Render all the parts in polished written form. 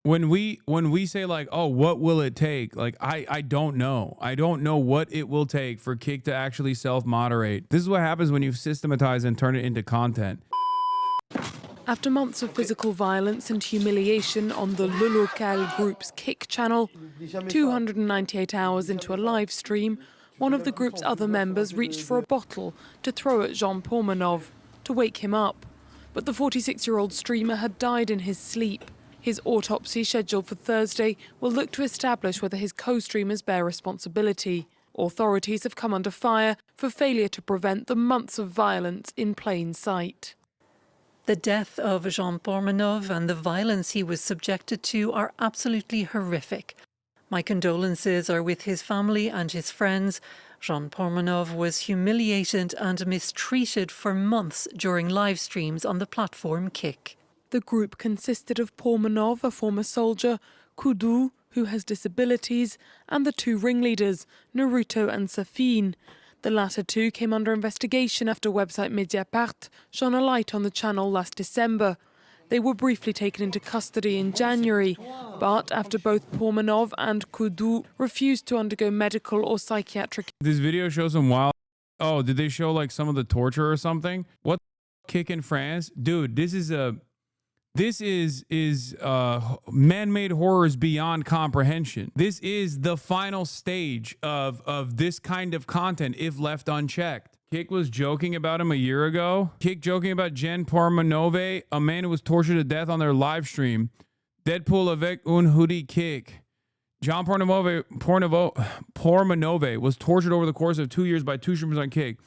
when we say like, oh, what will it take? Like, I don't know. I don't know what it will take for Kick to actually self-moderate. This is what happens when you systematize and turn it into content. After months of physical violence and humiliation on the Le Local group's Kick channel, 298 hours into a live stream, one of the group's other members reached for a bottle to throw at Jean Pormanov to wake him up. But the 46-year-old streamer had died in his sleep. His autopsy, scheduled for Thursday, will look to establish whether his co-streamers bear responsibility. Authorities have come under fire for failure to prevent the months of violence in plain sight. The death of Jean Pormanov and the violence he was subjected to are absolutely horrific. My condolences are with his family and his friends. Jean Pormanov was humiliated and mistreated for months during live streams on the platform Kick. The group consisted of Pormanov, a former soldier, Kudu, who has disabilities, and the two ringleaders, Naruto and Safin. The latter two came under investigation after website Mediapart shone a light on the channel last December. They were briefly taken into custody in January, but after both Pormanov and Kudu refused to undergo medical or psychiatric... This video shows some wild... Oh, did they show like some of the torture or something? What Kick in France? Dude, this is man-made horrors beyond comprehension. This is the final stage of this kind of content if left unchecked. Kick was joking about him a year ago. Kick joking about Jean Pormanov, a man who was tortured to death on their live stream. Deadpool avec un hoodie Kick. Jean Pormanov was tortured over the course of 2 years by two streamers on Kick.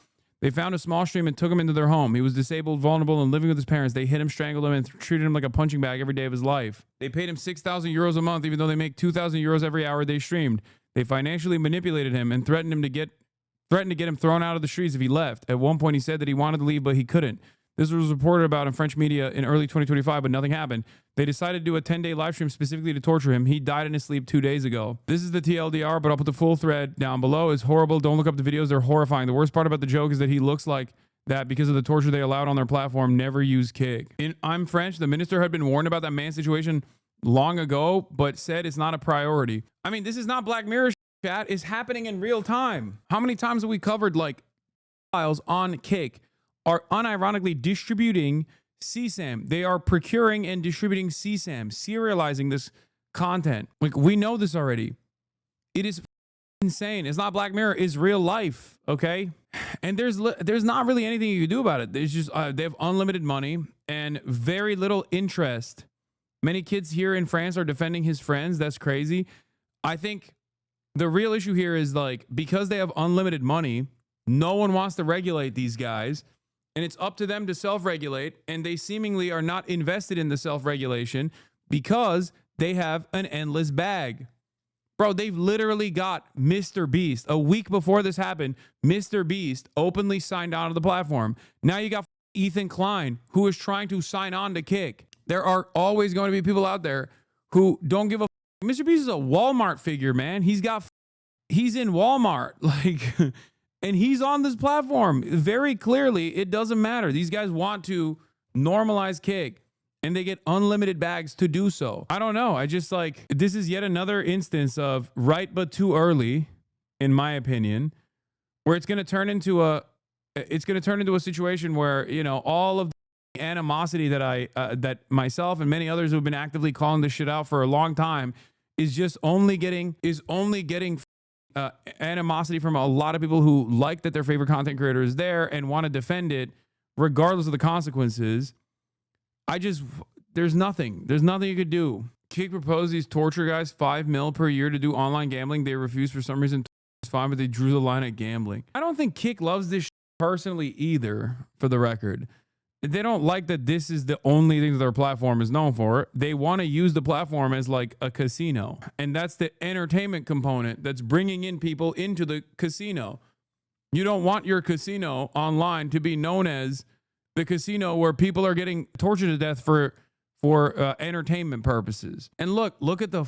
They found a small stream and took him into their home. He was disabled, vulnerable, and living with his parents. They hit him, strangled him, and treated him like a punching bag every day of his life. They paid him 6,000 euros a month, even though they make 2,000 euros every hour they streamed. They financially manipulated him and threatened to get him thrown out of the streets if he left. At one point, he said that he wanted to leave, but he couldn't. This was reported about in French media in early 2025, but nothing happened. They decided to do a 10-day live stream specifically to torture him. He died in his sleep 2 days ago. This is the TLDR, but I'll put the full thread down below. It's horrible. Don't look up the videos. They're horrifying. The worst part about the joke is that he looks like that because of the torture they allowed on their platform. Never use Kick. I'm French. The minister had been warned about that man's situation long ago, but said it's not a priority. I mean, this is not Black Mirror chat. It's happening in real time. How many times have we covered like files on Kick are unironically distributing CSAM? They are procuring and distributing CSAM, serializing this content. Like, we know this already. It is insane. It's not Black Mirror. It's real life. Okay. And there's not really anything you can do about it. There's just they have unlimited money and very little interest. Many kids here in France are defending his friends. That's crazy. I think the real issue here is like, because they have unlimited money, no one wants to regulate these guys, and it's up to them to self-regulate, and they seemingly are not invested in the self-regulation because they have an endless bag. Bro, they've literally got Mr. Beast. A week before this happened, Mr. Beast openly signed on to the platform. Now you got Ethan Klein, who is trying to sign on to Kick. There are always going to be people out there who don't give a Mr. Beast is a Walmart figure, man. He's in Walmart, like, and he's on this platform. Very clearly, it doesn't matter. These guys want to normalize Kick, and they get unlimited bags to do so. I don't know. I just like, this is yet another instance of right but too early, in my opinion, where it's going to turn into a situation where, you know, all of the animosity that that myself and many others who have been actively calling this shit out for a long time is just only getting animosity from a lot of people who like that their favorite content creator is there and want to defend it regardless of the consequences. There's nothing you could do. Kick proposed these torture guys $5 million per year to do online gambling. They refused for some reason. It's fine, but they drew the line at gambling. I don't think Kick loves this personally either, for the record. They don't like that this is the only thing that their platform is known for. They want to use the platform as like a casino. And that's the entertainment component that's bringing in people into the casino. You don't want your casino online to be known as the casino where people are getting tortured to death for entertainment purposes. And look at the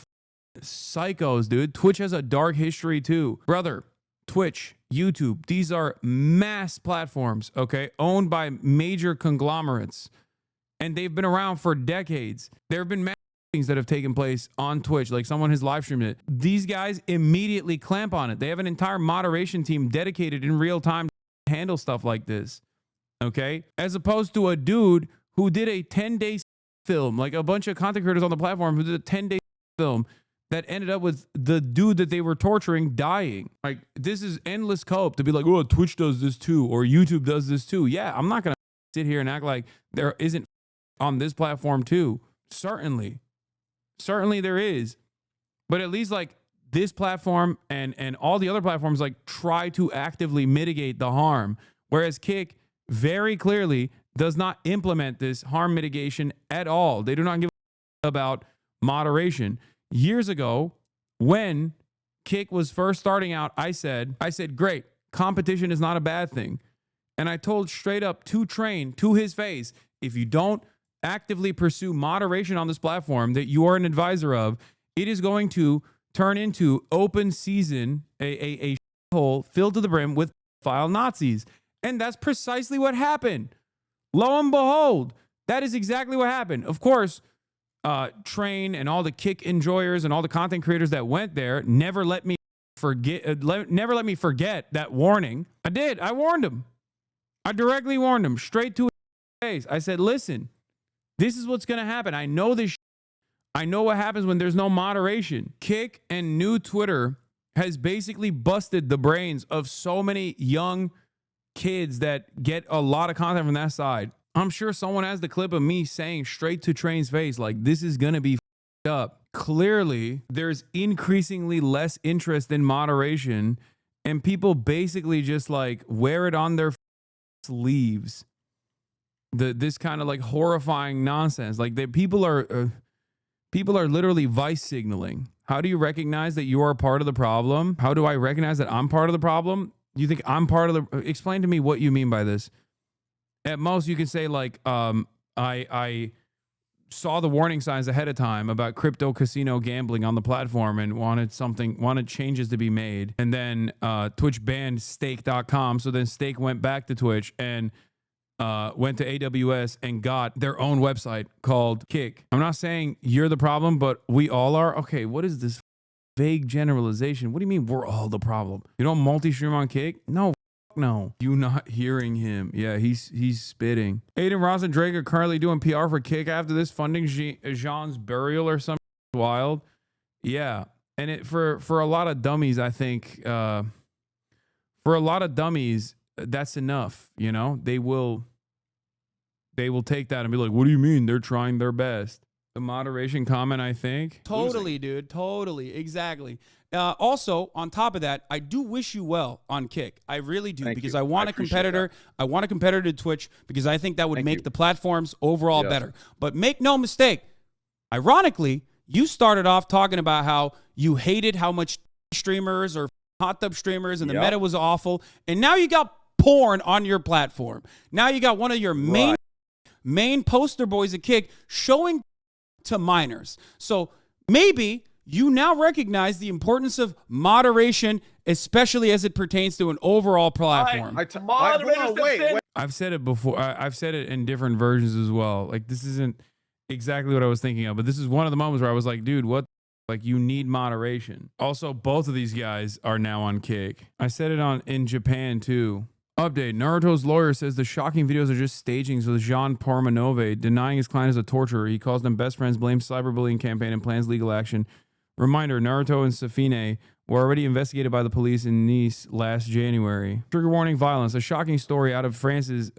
psychos, dude. Twitch has a dark history too. Brother, Twitch, YouTube, these are mass platforms, okay, owned by major conglomerates, and they've been around for decades. There have been things that have taken place on Twitch, like someone has live streamed it, these guys immediately clamp on it. They have an entire moderation team dedicated in real time to handle stuff like this. Okay? As opposed to a dude who did a 10-day film, like a bunch of content creators on the platform who did a 10-day film that ended up with the dude that they were torturing dying. Like, this is endless cope to be like, oh, Twitch does this too, or YouTube does this too. Yeah, I'm not going to sit here and act like there isn't on this platform too. Certainly there is. But at least like this platform and all the other platforms like try to actively mitigate the harm. Whereas Kick very clearly does not implement this harm mitigation at all. They do not give a about moderation. Years ago, when Kick was first starting out, I said, great, competition is not a bad thing. And I told straight up to Train, to his face, if you don't actively pursue moderation on this platform that you are an advisor of, it is going to turn into open season, a hole filled to the brim with file Nazis. And that's precisely what happened. Lo and behold, that is exactly what happened. Of course, Train and all the Kick enjoyers and all the content creators that went there never let me forget that warning. I did. I warned them. I directly warned them straight to his face. I said, listen, this is what's going to happen. I know this. I know what happens when there's no moderation. Kick and new Twitter has basically busted the brains of so many young kids that get a lot of content from that side. I'm sure someone has the clip of me saying straight to Train's face, like, this is going to be up. Clearly, there's increasingly less interest in moderation, and people basically just like wear it on their sleeves. This kind of like horrifying nonsense. Like people are literally vice signaling. How do you recognize that you are part of the problem? How do I recognize that I'm part of the problem? You think I'm part of the... Explain to me what you mean by this. At most, you can say like, I saw the warning signs ahead of time about crypto casino gambling on the platform and wanted changes to be made. And then Twitch banned stake.com. So then Stake went back to Twitch and went to AWS and got their own website called Kick. I'm not saying you're the problem, but we all are. Okay, what is this vague generalization? What do you mean we're all the problem? You don't multi-stream on Kick? No. You not hearing him. Yeah, he's spitting. Aiden Ross and Drake are currently doing PR for Kick after this, funding Jean's burial or something wild. Yeah. And it for a lot of dummies, I think, for a lot of dummies, that's enough. You know, they will take that and be like, what do you mean? They're trying their best. The moderation comment, I think. Totally, dude. Totally. Exactly. Also, on top of that, I do wish you well on Kick. I really do. Because I want a competitor. I want a competitor to Twitch because I think that would make the platforms overall better. But make no mistake, ironically, you started off talking about how you hated how much streamers or hot tub streamers and the meta was awful. And now you got porn on your platform. Now you got one of your main poster boys at Kick showing to minors. So maybe you now recognize the importance of moderation, especially as it pertains to an overall platform. I've said it before. I've said it in different versions as well. Like, this isn't exactly what I was thinking of, but this is one of the moments where I was like, dude, what? Like, you need moderation. Also, both of these guys are now on Kick. I said it in Japan too. Update. Naruto's lawyer says the shocking videos are just stagings with Jean Pormanov denying his client is a torturer. He calls them best friends, blames cyberbullying campaign, and plans legal action. Reminder, Naruto and Safine were already investigated by the police in Nice last January. Trigger warning, violence. A shocking story out of France as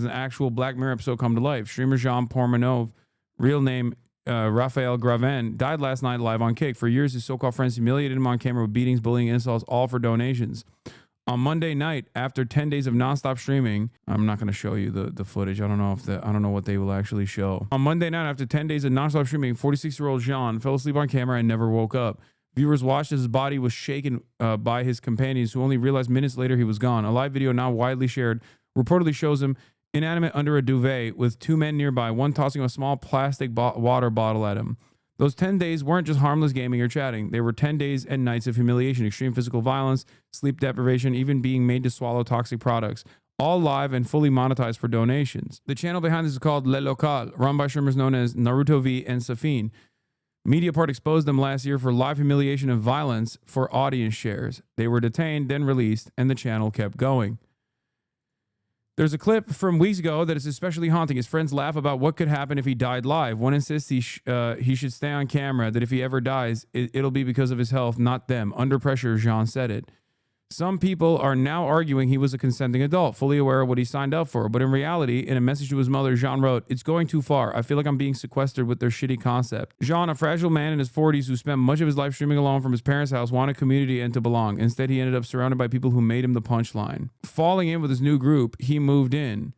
an actual Black Mirror episode come to life. Streamer Jean Pormanov, real name Raphael Graven, died last night live on Kick. For years, his so-called friends humiliated him on camera with beatings, bullying, insults, all for donations. On Monday night, after 10 days of nonstop streaming, I'm not going to show you the footage. I don't know what they will actually show. On Monday night, after 10 days of nonstop streaming, 46-year-old Jean fell asleep on camera and never woke up. Viewers watched as his body was shaken by his companions, who only realized minutes later he was gone. A live video now widely shared reportedly shows him inanimate under a duvet with two men nearby, one tossing a small plastic water bottle at him. Those 10 days weren't just harmless gaming or chatting. They were 10 days and nights of humiliation, extreme physical violence, sleep deprivation, even being made to swallow toxic products. All live and fully monetized for donations. The channel behind this is called Le Local, run by streamers known as Naruto V and Safine. Mediapart exposed them last year for live humiliation and violence for audience shares. They were detained, then released, and the channel kept going. There's a clip from weeks ago that is especially haunting. His friends laugh about what could happen if he died live. One insists he should stay on camera, that if he ever dies, it'll be because of his health, not them. Under pressure, Jean said it. Some people are now arguing he was a consenting adult, fully aware of what he signed up for. But in reality, in a message to his mother, Jean wrote, "It's going too far. I feel like I'm being sequestered with their shitty concept." Jean, a fragile man in his 40s who spent much of his life streaming alone from his parents' house, wanted community and to belong. Instead, he ended up surrounded by people who made him the punchline. Falling in with his new group, he moved in.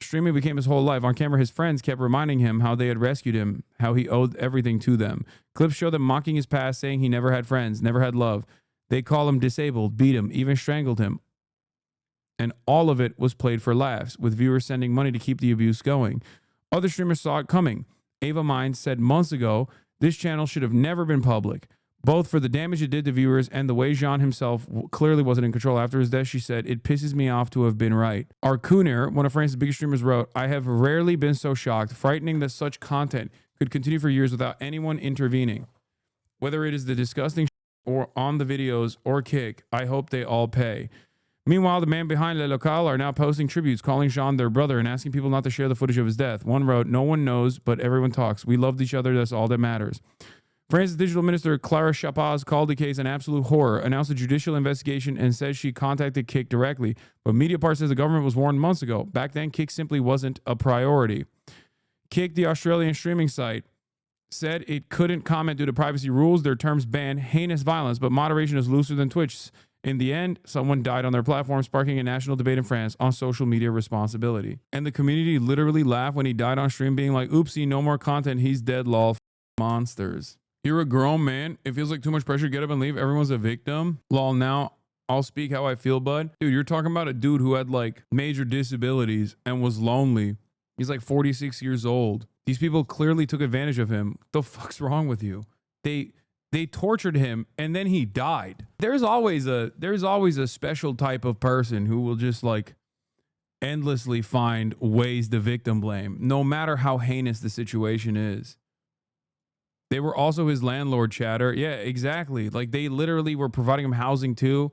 Streaming became his whole life. On camera, his friends kept reminding him how they had rescued him, how he owed everything to them. Clips show them mocking his past, saying he never had friends, never had love. They call him disabled, beat him, even strangled him. And all of it was played for laughs, with viewers sending money to keep the abuse going. Other streamers saw it coming. Ava Mines said months ago, this channel should have never been public, both for the damage it did to viewers and the way Jean himself clearly wasn't in control. After his death, she said, "It pisses me off to have been right." Arkuner, one of France's biggest streamers, wrote, "I have rarely been so shocked, frightening that such content could continue for years without anyone intervening. Whether it is the disgusting or on the videos or Kick, I hope they all pay." Meanwhile, the man behind Le Local are now posting tributes, calling Jean their brother and asking people not to share the footage of his death. One wrote, "No one knows, but everyone talks. We loved each other. That's all that matters." France's digital minister, Clara Chapaz, called the case an absolute horror, announced a judicial investigation, and says she contacted Kick directly. But Mediapart says the government was warned months ago. Back then, Kick simply wasn't a priority. Kick, the Australian streaming site, said it couldn't comment due to privacy rules. Their terms ban heinous violence, but moderation is looser than Twitch. In the end, someone died on their platform, sparking a national debate in France on social media responsibility. And the community literally laughed when he died on stream, being like, "Oopsie, no more content. He's dead, lol. Monsters." You're a grown man. It feels like too much pressure to get up and leave. Everyone's a victim. Lol, now I'll speak how I feel, bud. Dude, you're talking about a dude who had like major disabilities and was lonely. He's like 46 years old. These people clearly took advantage of him. What the fuck's wrong with you? They tortured him and then he died. There's always a special type of person who will just like endlessly find ways to victim blame, no matter how heinous the situation is. They were also his landlord, chatter. Yeah, exactly. Like they literally were providing him housing too.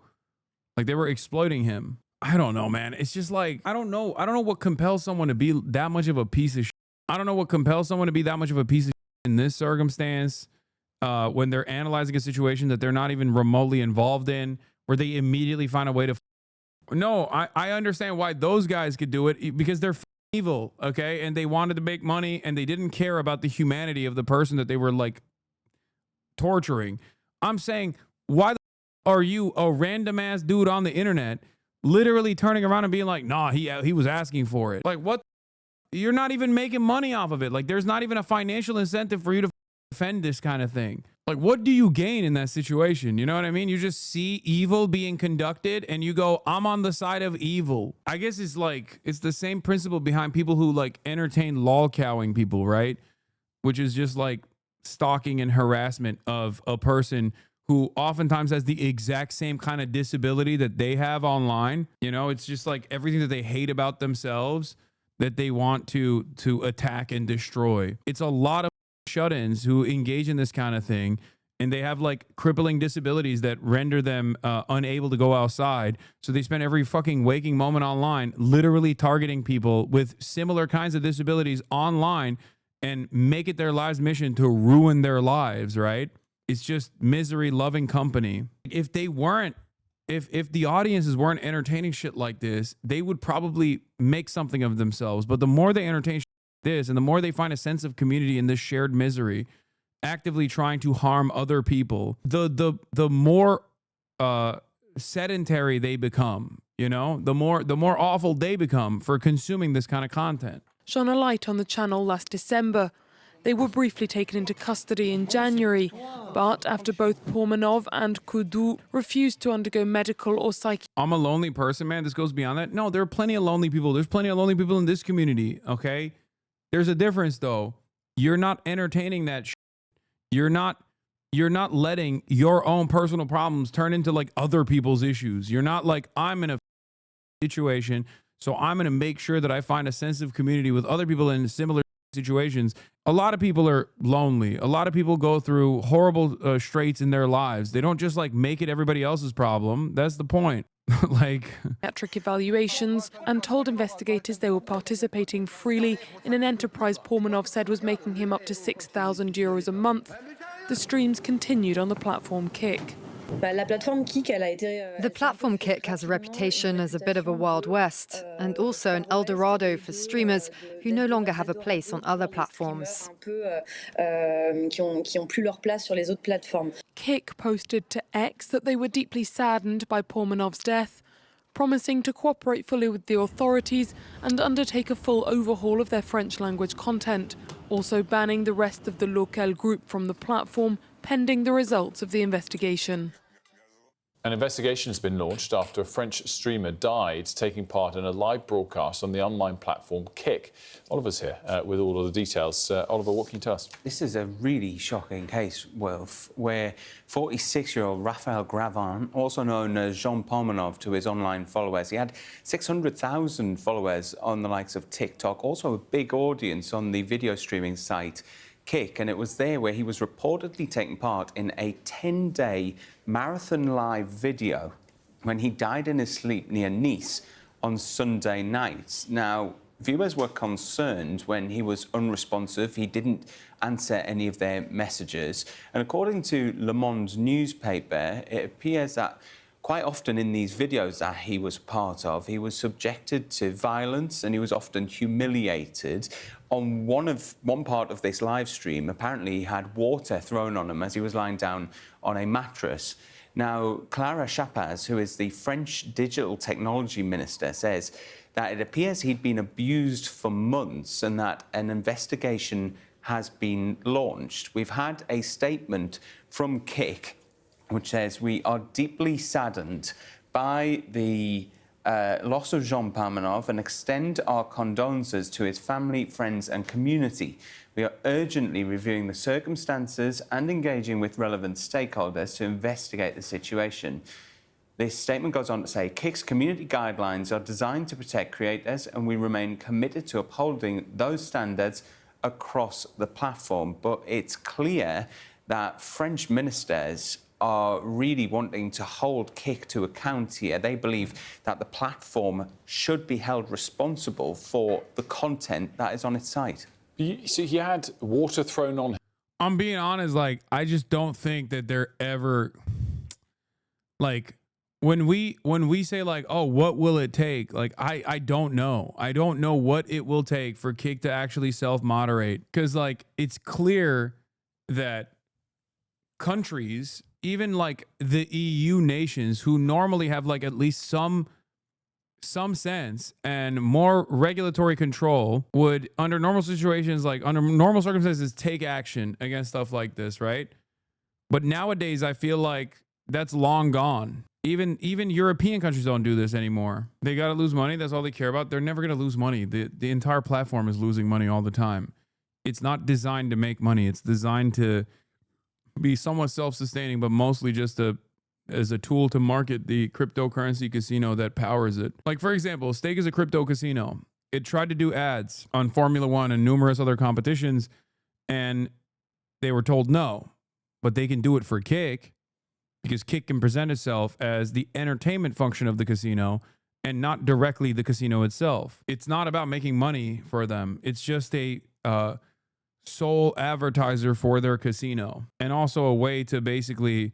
Like they were exploiting him. I don't know, man. It's just like, I don't know what compels someone to be that much of a piece of shit. I don't know what compels someone to be that much of a piece of shit in this circumstance, when they're analyzing a situation that they're not even remotely involved in, where they immediately find a way to. No, I understand why those guys could do it, because they're evil, okay? And they wanted to make money and they didn't care about the humanity of the person that they were like torturing. I'm saying, why are you, a random ass dude on the internet, literally turning around and being like, "Nah, he was asking for it"? Like, what? You're not even making money off of it. Like, there's not even a financial incentive for you to defend this kind of thing. Like, what do you gain in that situation? You know what I mean? You just see evil being conducted and you go, "I'm on the side of evil." I guess it's like, it's the same principle behind people who like entertain lolcowing people, right? Which is just like stalking and harassment of a person who oftentimes has the exact same kind of disability that they have online. You know, it's just like everything that they hate about themselves that they want to attack and destroy. It's a lot of shut-ins who engage in this kind of thing, and they have like crippling disabilities that render them unable to go outside. So they spend every fucking waking moment online literally targeting people with similar kinds of disabilities online and make it their life's mission to ruin their lives, right? It's just misery loving company. If they weren't, if the audiences weren't entertaining shit like this, they would probably make something of themselves. But the more they entertain shit like this, and the more they find a sense of community in this shared misery, actively trying to harm other people, the more sedentary they become, you know, the more awful they become for consuming this kind of content. Shone a light on the channel last December. They were briefly taken into custody in January, but after both Pormanov and Kudu refused to undergo medical or psychiatric. I'm a lonely person, man. This goes beyond that. No, there are plenty of lonely people. There's plenty of lonely people in this community, okay? There's a difference, though. You're not entertaining that shit. You're not letting your own personal problems turn into like other people's issues. You're not like, I'm in a situation, so I'm going to make sure that I find a sense of community with other people in similar situations. A lot of people are lonely. A lot of people go through horrible straits in their lives. They don't just like make it everybody else's problem. That's the point. Like Metric evaluations and told investigators they were participating freely in an enterprise Pormanov said was making him up to €6,000 a month. The streams continued on the platform Kick. The platform Kick has a reputation as a bit of a Wild West and also an El Dorado for streamers who no longer have a place on other platforms. Kick posted to X that they were deeply saddened by Pormanov's death, promising to cooperate fully with the authorities and undertake a full overhaul of their French language content, also banning the rest of the Local group from the platform pending the results of the investigation. An investigation has been launched after a French streamer died taking part in a live broadcast on the online platform Kick. Oliver's here with all of the details. Oliver, what can you tell us? This is a really shocking case, Wilf, where 46-year-old Raphael Gravin, also known as Jean Pormanov to his online followers, he had 600,000 followers on the likes of TikTok, also a big audience on the video streaming site Kick, and it was there where he was reportedly taking part in a 10-day marathon live video when he died in his sleep near Nice on Sunday night. Now, viewers were concerned when he was unresponsive. He didn't answer any of their messages. And according to Le Monde newspaper, it appears that quite often in these videos that he was part of, he was subjected to violence and he was often humiliated. On one part of this live stream, apparently he had water thrown on him as he was lying down on a mattress. Now, Clara Chapaz, who is the French digital technology minister, says that it appears he'd been abused for months and that an investigation has been launched. We've had a statement from Kick which says, "We are deeply saddened by the loss of Jean Pormanov and extend our condolences to his family, friends and community. We are urgently reviewing the circumstances and engaging with relevant stakeholders to investigate the situation." This statement goes on to say, "Kick's community guidelines are designed to protect creators and we remain committed to upholding those standards across the platform." But it's clear that French ministers are really wanting to hold Kick to account here. They believe that the platform should be held responsible for the content that is on its site. So he had water thrown on him. I'm being honest, like, I just don't think that they're ever, like, when we say like, oh, what will it take? Like, I don't know. I don't know what it will take for Kick to actually self-moderate. Because, like, it's clear that countries, even like the EU nations, who normally have like at least some sense and more regulatory control, would under normal situations, like under normal circumstances, take action against stuff like this, right? But nowadays I feel like that's long gone. Even European countries don't do this anymore. They got to lose money. That's all they care about. They're never going to lose money. The entire platform is losing money all the time. It's not designed to make money. It's designed to be somewhat self-sustaining, but mostly just as a tool to market the cryptocurrency casino that powers it. Like, for example, Stake is a crypto casino. It tried to do ads on Formula One and numerous other competitions, and they were told no. But they can do it for Kick, because Kick can present itself as the entertainment function of the casino and not directly the casino itself. It's not about making money for them. It's just a sole advertiser for their casino, and also a way to basically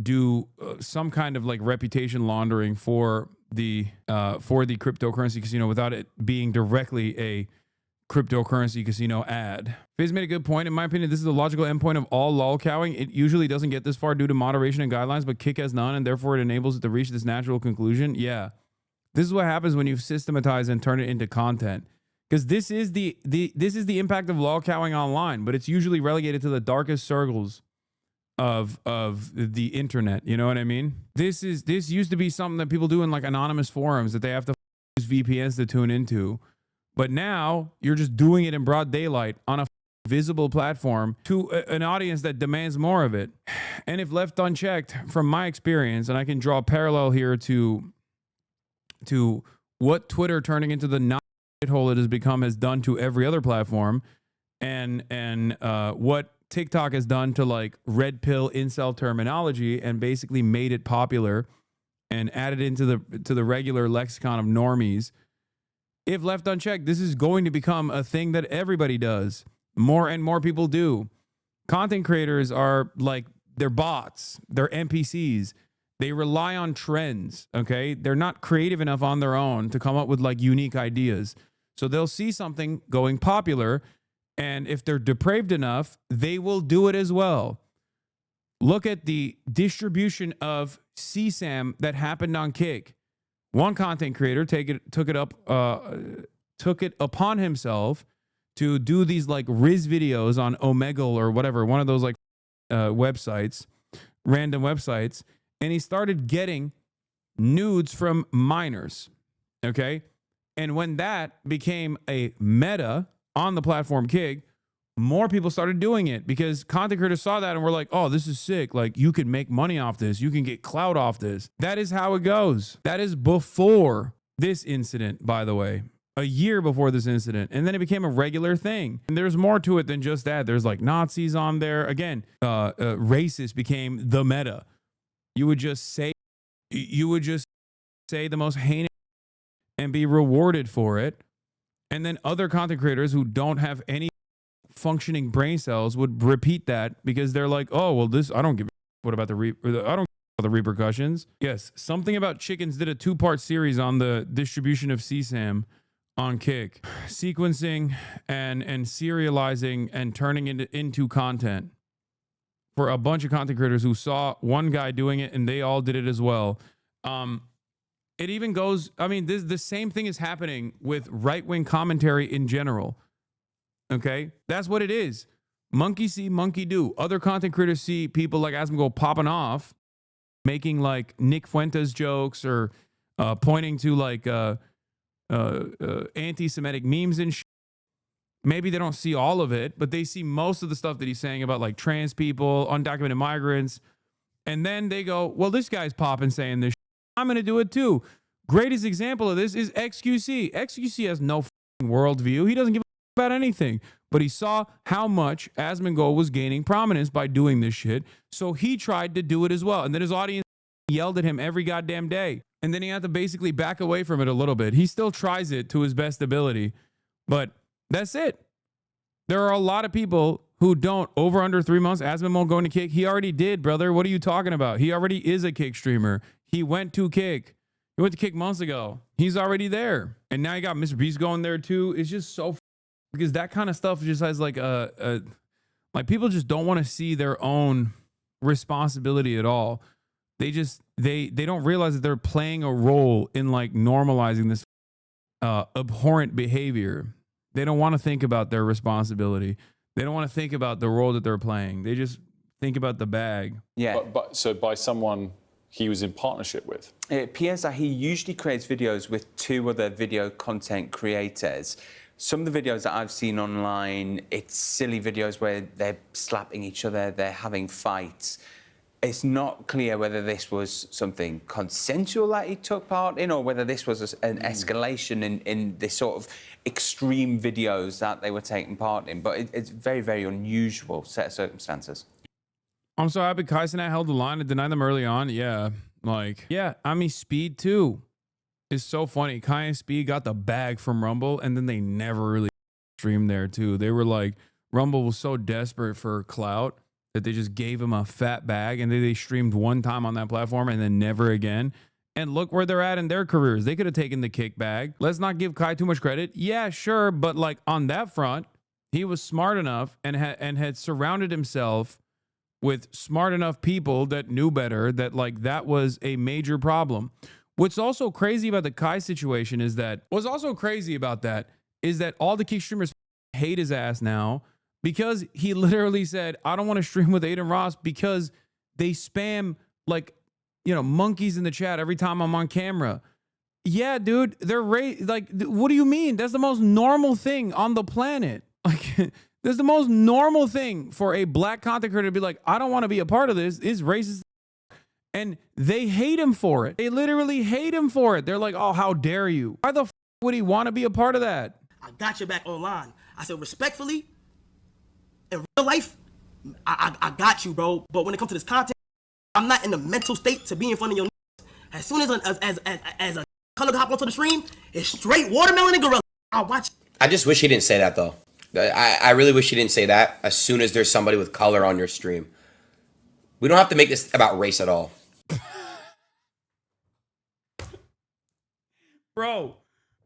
do some kind of like reputation laundering for the cryptocurrency casino without it being directly a cryptocurrency casino ad. Fizz made a good point. In my opinion, this is the logical endpoint of all lolcowing. It usually doesn't get this far due to moderation and guidelines, but Kick has none, and therefore it enables it to reach this natural conclusion. Yeah, this is what happens when you systematize and turn it into content. Because this is the impact of lolcowing online, but it's usually relegated to the darkest circles of the internet. You know what I mean? This used to be something that people do in like anonymous forums that they have to use VPNs to tune into. But now you're just doing it in broad daylight on a visible platform to an audience that demands more of it. And if left unchecked, from my experience, and I can draw a parallel here to what Twitter turning into the shithole it has become has done to every other platform, and what TikTok has done to like red pill incel terminology and basically made it popular and added into the regular lexicon of normies. If left unchecked, this is going to become a thing that everybody does. More and more people do. Content creators are like, they're bots, they're NPCs. They rely on trends, okay? They're not creative enough on their own to come up with like unique ideas. So they'll see something going popular, and if they're depraved enough, they will do it as well. Look at the distribution of CSAM that happened on Kick. One content creator took it upon himself to do these like Riz videos on Omegle or whatever, one of those like websites, random websites, and he started getting nudes from minors, okay? And when that became a meta on the platform Kick, more people started doing it because content creators saw that and were like, oh, this is sick. Like, you can make money off this. You can get clout off this. That is how it goes. That is before this incident, by the way. A year before this incident. And then it became a regular thing. And there's more to it than just that. There's like Nazis on there. Again, racist became the meta. You would just say the most heinous and be rewarded for it. And then other content creators who don't have any functioning brain cells would repeat that because they're like, oh, well, this, I don't give a what about I don't care about the repercussions. Yes, Something About Chickens did a 2-part series on the distribution of CSAM on Kick, sequencing and serializing and turning it into content for a bunch of content creators who saw one guy doing it and they all did it as well. It even goes, I mean, the same thing is happening with right-wing commentary in general. Okay, that's what it is. Monkey see, monkey do. Other content creators see people like Asmongold popping off, making like Nick Fuentes jokes or pointing to like anti-Semitic memes and shit. Maybe they don't see all of it, but they see most of the stuff that he's saying about like trans people, undocumented migrants. And then they go, well, this guy's popping saying this shit. I'm going to do it too. Greatest example of this is XQC. XQC has no worldview. He doesn't give a about anything, but he saw how much Asmongold was gaining prominence by doing this shit, so he tried to do it as well. And then his audience yelled at him every goddamn day, and then he had to basically back away from it a little bit. He still tries it to his best ability, but that's it. There are a lot of people who don't. Over under 3 months, Asmongold going to Kick. He already did, brother. What are you talking about? He already is a Kick streamer. He went to Kick. He went to Kick months ago. He's already there, and now you got Mr. Beast going there too. It's just so. Because that kind of stuff just has like like people just don't want to see their own responsibility at all. They just they don't realize that they're playing a role in like normalizing this abhorrent behavior. They don't want to think about their responsibility. They don't want to think about the role that they're playing. They just think about the bag. Yeah. But so by someone he was in partnership with. It appears that he usually creates videos with 2 other video content creators. Some of the videos that I've seen online, it's silly videos where they're slapping each other, they're having fights. It's not clear whether this was something consensual that he took part in or whether this was an escalation in this sort of extreme videos that they were taking part in. But it's very, very unusual set of circumstances. I'm so happy Kai Cenat held the line and denied them early on. Yeah, like, yeah, I mean, Speed too. It's so funny. Kai and Speed got the bag from Rumble, and then they never really streamed there too. They were like, Rumble was so desperate for clout that they just gave him a fat bag, and they streamed one time on that platform and then never again. And look where they're at in their careers. They could have taken the Kick bag. Let's not give Kai too much credit. Yeah, sure, but like on that front, he was smart enough and had surrounded himself with smart enough people that knew better, that like that was a major problem. What's also crazy about the Kai situation is that all the Kick streamers hate his ass now because he literally said, I don't want to stream with Aiden Ross because they spam like, you know, monkeys in the chat every time I'm on camera. Yeah, dude, they're like, what do you mean? That's the most normal thing on the planet. Like, that's the most normal thing for a black content creator to be like, I don't want to be a part of this. It's racist. And they hate him for it. They literally hate him for it. They're like, oh, how dare you? Why the would he want to be a part of that? I got your back online. I said, respectfully, in real life, I got you, bro. But when it comes to this content, I'm not in the mental state to be in front of your. As soon as a color hop onto the stream, it's straight watermelon and gorilla. I'll watch. I just wish he didn't say that, though. I really wish he didn't say that as soon as there's somebody with color on your stream. We don't have to make this about race at all. Brother,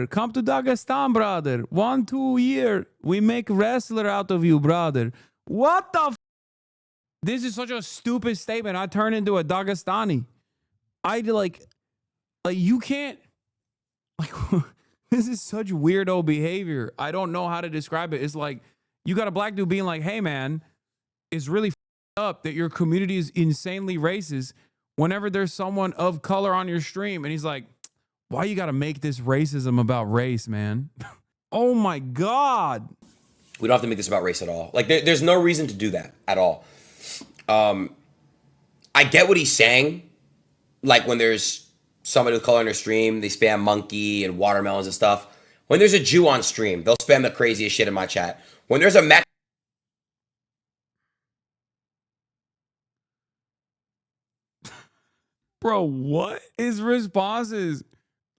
come to Dagestan, brother. 1-2 year, we make wrestler out of you, brother. What the This is such a stupid statement. I turn into a Dagestani. You can't, this is such weirdo behavior. I don't know how to describe it. It's like, you got a black dude being like, hey man, it's really up that your community is insanely racist whenever there's someone of color on your stream. And he's like, why you got to make this racism about race, man? Oh my God. We don't have to make this about race at all. Like, there's no reason to do that at all. I get what he's saying. Like, when there's somebody with color on their stream, they spam monkey and watermelons and stuff. When there's a Jew on stream, they'll spam the craziest shit in my chat. When there's a Mexican, bro, what his response is?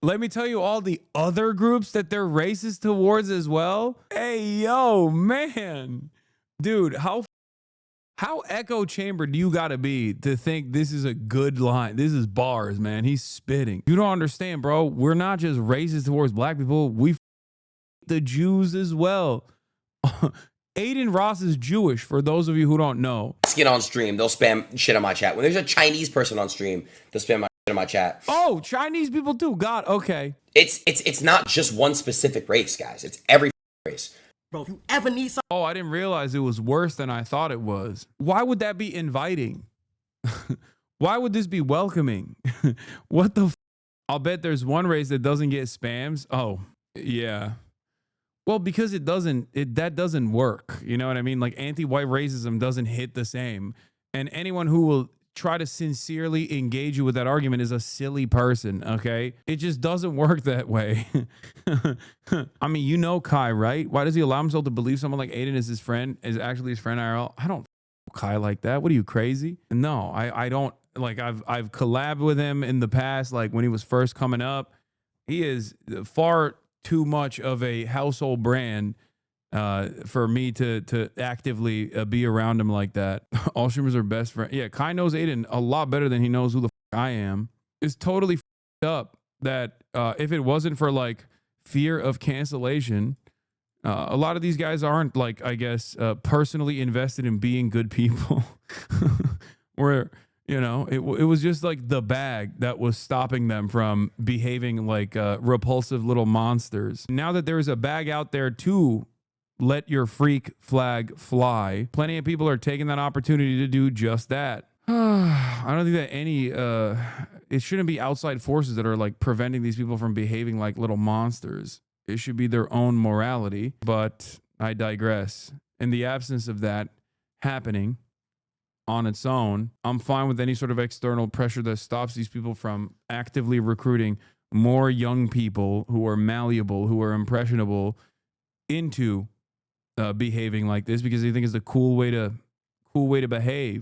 Let me tell you all the other groups that they're racist towards as well. Hey, yo, man. Dude, how echo chamber do you got to be to think this is a good line? This is bars, man. He's spitting. You don't understand, bro. We're not just racist towards black people. We the Jews as well. Aiden Ross is Jewish, for those of you who don't know. Skin on stream, they'll spam shit on my chat. When there's a Chinese person on stream, they'll spam my shit on my chat. Oh, Chinese people too. God, okay. It's not just one specific race, guys. It's every race. Bro, if you ever need something. Oh, I didn't realize it was worse than I thought it was. Why would that be inviting? Why would this be welcoming? What the I'll bet there's one race that doesn't get spams. Oh, yeah. Well, because that doesn't work. You know what I mean? Like, anti-white racism doesn't hit the same. And anyone who will try to sincerely engage you with that argument is a silly person, okay? It just doesn't work that way. I mean, you know Kai, right? Why does he allow himself to believe someone like Aiden is his friend, is actually his friend IRL? I don't Kai like that. What are you, crazy? No, I don't. Like, I've collabed with him in the past, like when he was first coming up. He is far too much of a household brand for me to actively be around him like that. All streamers are best friends. Yeah, Kai knows Aiden a lot better than he knows who the I am. It's totally up that if it wasn't for like fear of cancellation, a lot of these guys aren't, like, I guess, personally invested in being good people. Where, you know, it was just like the bag that was stopping them from behaving like repulsive little monsters. Now that there is a bag out there to let your freak flag fly, plenty of people are taking that opportunity to do just that. I don't think that any, it shouldn't be outside forces that are like preventing these people from behaving like little monsters. It should be their own morality, but I digress. In the absence of that happening on its own, I'm fine with any sort of external pressure that stops these people from actively recruiting more young people who are malleable, who are impressionable into behaving like this, because they think it's a cool way to behave.